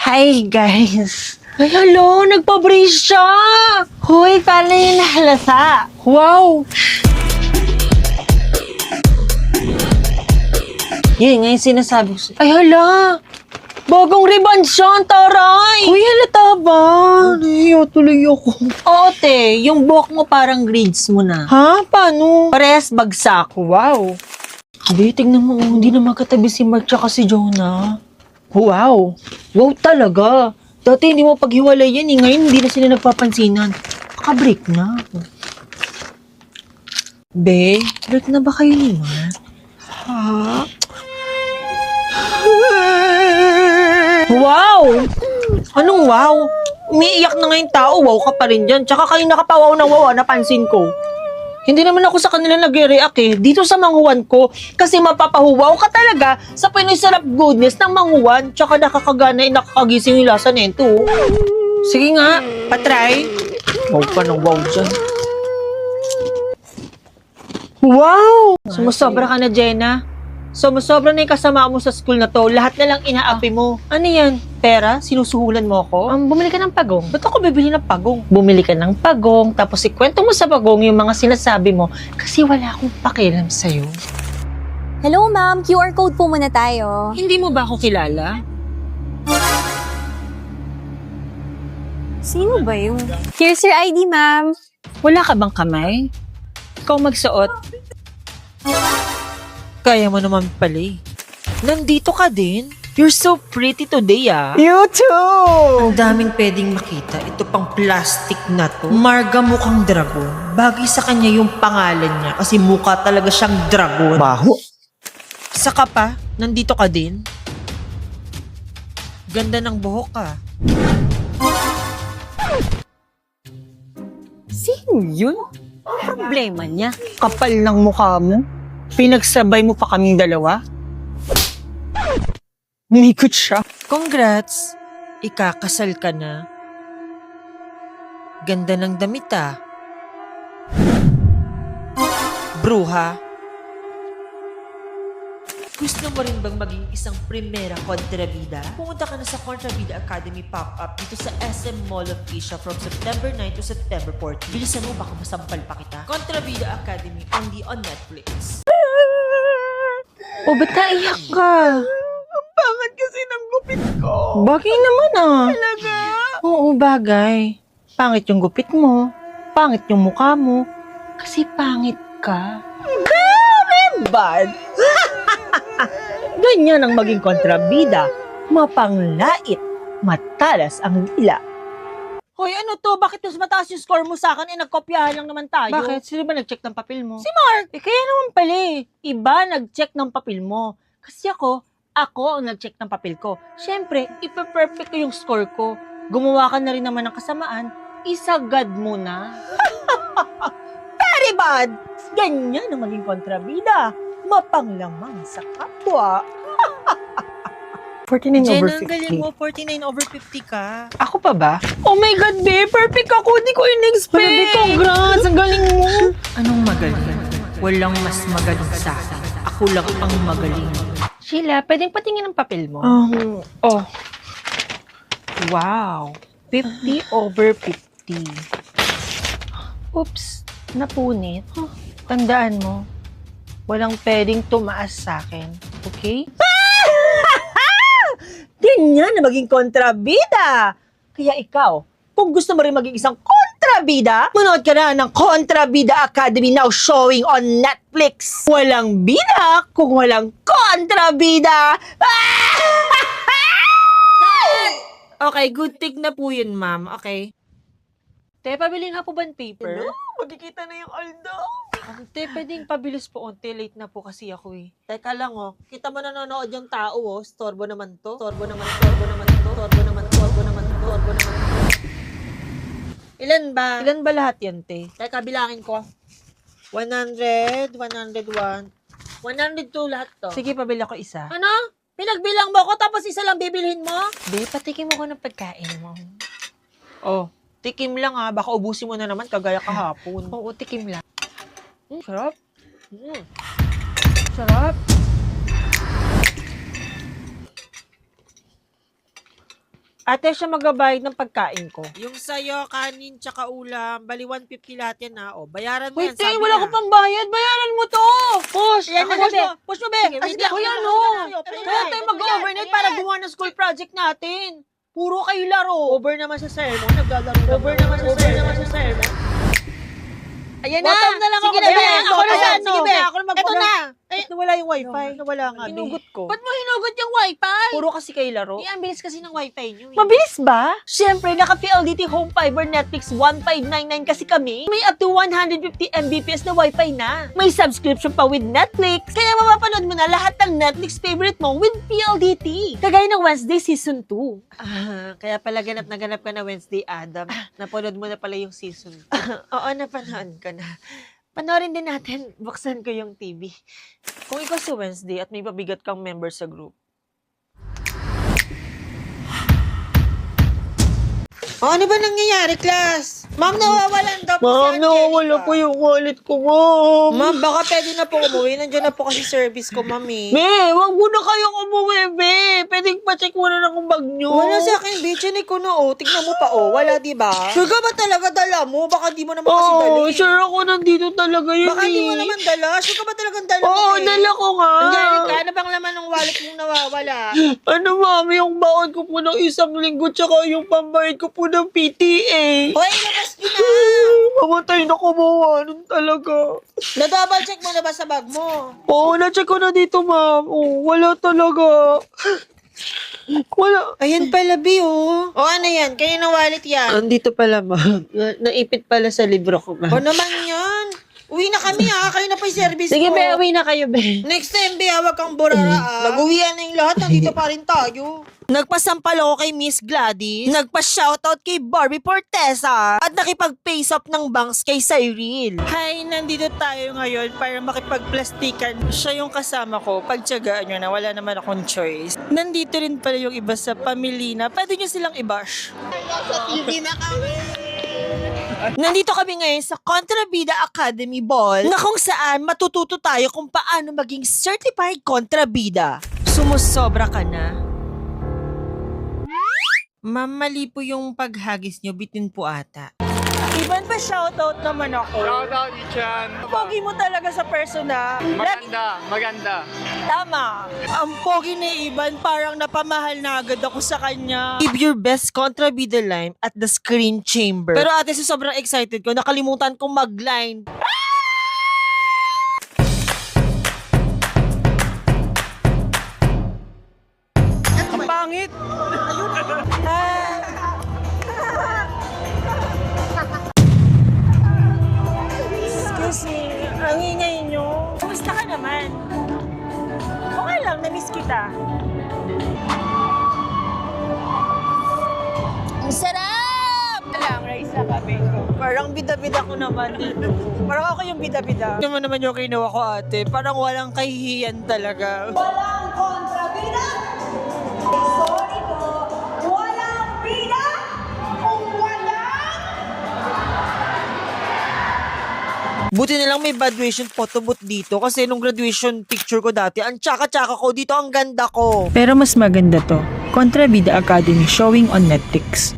Hi, guys. Ay, hello! Nagpa-brace siya! Hoy, paano yun nahalata? Wow! Yun nga yung sinasabi ko sa'yo. Ay, hala! Bagong ribbon siya! Ang taray! Hoy, halata ba? Nahiya tuloy ako. Oo, te. Yung buhok mo parang grades mo na. Ha? Paano? Parehas bagsak. Wow! Hindi, tignan mo. Hindi na magkatabi si Mark tsaka si Jonah. Wow! Wow, talaga. Dati hindi mo paghiwalay yan eh. Ngayon hindi na sila nagpapansinan. Nakabreak na. Be, break na ba kayo ni Mark? Ha? Wow! Anong wow? Umiiyak na nga yung tao, wow ka pa rin dyan. Tsaka kayo nakapawaw ng wow, napansin ko. Hindi naman ako sa kanila nag-react eh. Dito sa manguwan ko, kasi mapapahuwaw ka talaga sa Pinoy Sarap Goodness ng manguwan. Tsaka nakakagana eh, nakakagising yung lasa nito. Sige nga, patry. Wow pa ng wow dyan. Wow! Sumusobra ka na, Jenna. Sumusobra na yung kasama mo sa school na to. Lahat na lang inaapi mo. Ano yan? Pera? Sinusuhulan mo ako? Bumili ka ng pagong. Ba't ako bibili ng pagong? Bumili ka ng pagong, tapos ikwento mo sa pagong yung mga sinasabi mo kasi wala akong pakialam sa'yo. Hello, ma'am. QR code po muna tayo. Hindi mo ba ako kilala? Sino ba yun? Here's your ID, ma'am. Wala ka bang kamay? Ikaw magsuot? Kaya mo naman pala eh. Nandito ka din? You're so pretty today ah. You too! Ang daming pwedeng makita. Ito pang plastic na to. Marga mukhang dragon. Bagay sa kanya yung pangalan niya kasi mukha talaga siyang dragon. Baho! Saka pa, nandito ka din? Ganda ng buhok ka. Sino yun? Problema niya. Kapal ng mukha mo. Pinagsabay mo pa kaming dalawa. Umikot siya. Congrats! Ikakasal ka na. Ganda ng damit ah. Bruha. Gusto mo rin bang maging isang primera kontrabida? Pumunta ka na sa Kontrabida Academy Pop-Up dito sa SM Mall of Asia from September 9 to September 14. Bilisan mo, baka masampal pa kita. Kontrabida Academy only on Netflix. O, ba't naiyak ka? Ang pangit kasi ng gupit ko. Bagay naman ah. Talaga? Oo, bagay. Pangit yung gupit mo. Pangit yung mukha mo. Kasi pangit ka. Bad. Ganyan ang maging kontrabida. Mapanglait. Matalas ang dila. Hoy, ano to? Bakit mas mataas yung score mo sa akin? Nagkopyahan lang naman tayo. Bakit? Sino ba nag-check ng papel mo? Si Mark! Kaya naman pala eh. Iba nag-check ng papel mo. Kasi ako ang nag-check ng papel ko. Siyempre, ipa-perfect ko yung score ko. Gumawa ka na rin naman ng kasamaan. Isagad mo na. Very bad! Ganyan ang maging kontrabida. Mapanglamang sa kapwa. 49 over Jenna, ang galing 50. mo. 49 over 50 ka. Ako pa ba? Oh my God, babe! Perfect ako! Hindi ko in-expect! Grabe, congrats! Ang galing mo! Anong magaling? Walang mas magaling sa akin. Ako lang ang magaling. Sheila, pwedeng patingin ang papel mo? Oh. Wow! 50 over 50. Oops! Napunit. Tandaan mo, walang pwedeng tumaas sa akin. Okay? Ganyan na maging kontrabida! Kaya ikaw, kung gusto mo rin maging isang kontrabida, manood ka na ng Kontrabida Academy now showing on Netflix. Walang bida kung walang kontrabida! Okay, good take na po yun, ma'am. Okay. Te, pabili nga po ba ng paper? Magkikita na yung Aldo. Te, pwedeng pabilis po onte. Late na po kasi ako eh. Teka lang oh. Kita mo nanonood yung tao oh. Storbo naman to. Storbo naman to. Storbo naman to. Storbo naman to. Storbo naman to. Storbo naman to. Ilan ba? Ilan ba lahat yan, te? Teka, bilangin ko. 100, 101, 102 lahat to. Sige, pabili ako isa. Ano? Pinagbilang mo ko tapos isa lang bibilhin mo? Be, patikim mo ko ng pagkain mo. Oh, tikim lang ah. Baka ubusin mo na naman kagaya kahapon. Oo, tikim lang. Sarap. Sarap. Ate, siya magbabayad ng pagkain ko. Yung sayo, kanin, tsaka ulam, bali 150 lahat yan na. O, bayaran mo Wait, yan, te, sabi wala na. ko pang bayad. Bayaran mo to. Push. Yan na, Push be. mo. Push mo, be. Sige, wait lang. Kuya, Sige, no. sige, Kaya tayo mag-overnight para gumawa ng school project natin. Puro kayo laro. Over naman sa sermon, naglalaro Over naman sa sermon. Ayan na. Bottom na lang Sige ako, na, be. be. Ako na sa ano. Sige, be. Ako na mag- Eto na. Ay, nawala yung wifi. Nawala nga, be. Hinugot ko. Ba't mo hinugot yung wifi? Puro kasi kayo laro. Ang bilis kasi ng wifi nyo. Mabilis ba? Siyempre, naka-PLDT Home Fiber Netflix 1599 kasi kami. May up to 150 Mbps na wifi na. May subscription pa with Netflix. Kaya mapapanood mo na lahat ng Netflix favorite mo with PLDT. Kagaya ng Wednesday Season 2. Kaya pala ganap na ganap ka na Wednesday, Adam. Napanood mo na pala yung Season 2. Oo, napanood ko na. Panoorin din natin, buksan ko yung TV. Kung ikaw si Wednesday at may pabigat kang member sa group, ano ba nangyayari, class? Ma'am, nawawalan daw po si Angelica. po yung wallet ko, ma'am. Ma'am, baka pwede na po umuwi. Nandiyan na po kasi service ko, ma'am eh. Be, wag mo na kayong umuwi, be. Pwedeng pa-check mo na ng bag nyo. Wala sa akin, bitch. Yan ko na, oh. Tignan mo pa, oh. Wala, diba? Sure ka ba talaga dala mo? Baka di mo naman kasi dali. Oo, sure ako nandito talaga yun Baka di mo eh. naman dala. Sure ka ba talagang dala mo, Oo, eh? dala ko nga. Angelica, ano bang laman ng wallet mong nawawala? Ano, ma'am, yung baon ko po ng isang linggo tsaka yung pambayad ko po ng PTA. Hoy, labas ko na! Mamatay na kumuha nun talaga. Na-double check mo na ba sa bag mo? Oo, na-check ko na dito, ma'am. Oo, wala talaga. Wala. Ayan pala, Bi, oh. O, ano yan? Kayo na wallet yan? Andito pala, ma'am. Naipit pala sa libro ko, ma'am. O naman yan. Uwi na kami, ha? Kayo na pa yung service Sige, ko. be, uwi na kayo, be. Next time, Bi, wag kang burara, ah. Nag-uwian na yung lahat. Nandito pa rin tayo. Nagpasampal ako kay Miss Gladys. Nagpa-shoutout kay Barbie Portesa. At nakipag-face up ng banks kay Cyril. Hi, nandito tayo ngayon para makipag-plastikan. Siya yung kasama ko. Pagtsagaan nyo na, wala naman akong choice. Nandito rin pala yung iba sa pamilya na pwede nyo silang i-bash. Nandito kami ngayon sa Kontrabida Academy Ball na kung saan matututo tayo kung paano maging certified kontrabida. Sumusobra ka na? Ma'am, mali po yung paghagis nyo, bitin po ata. Iban pa shoutout naman ako. Shoutout, Ichan. Pogi mo talaga sa persona. Maganda. Tama. Ang pogi ni Iban, parang napamahal na agad ako sa kanya. Give your best kontrabida line at the screen chamber. Pero ate, sa sobrang excited ko, nakalimutan kong mag-line. Ang pangit! Excuse me, ang ingay nyo. Kumusta ka naman? Okay lang, na-miss kita. Ang sarap! Lang, rice na kape ko. Parang bida-bida ko naman dito. Parang ako yung bida-bida. Ito naman yung kinuha ko, ate. Parang walang kahihiyan talaga. Walang kontrabida. Sorry po. Walang bida. Kung walang... Buti na lang may graduation photo booth dito kasi nung graduation picture ko dati, ang tsaka-tsaka ko dito, ang ganda ko. Pero mas maganda to. Kontrabida Academy showing on Netflix.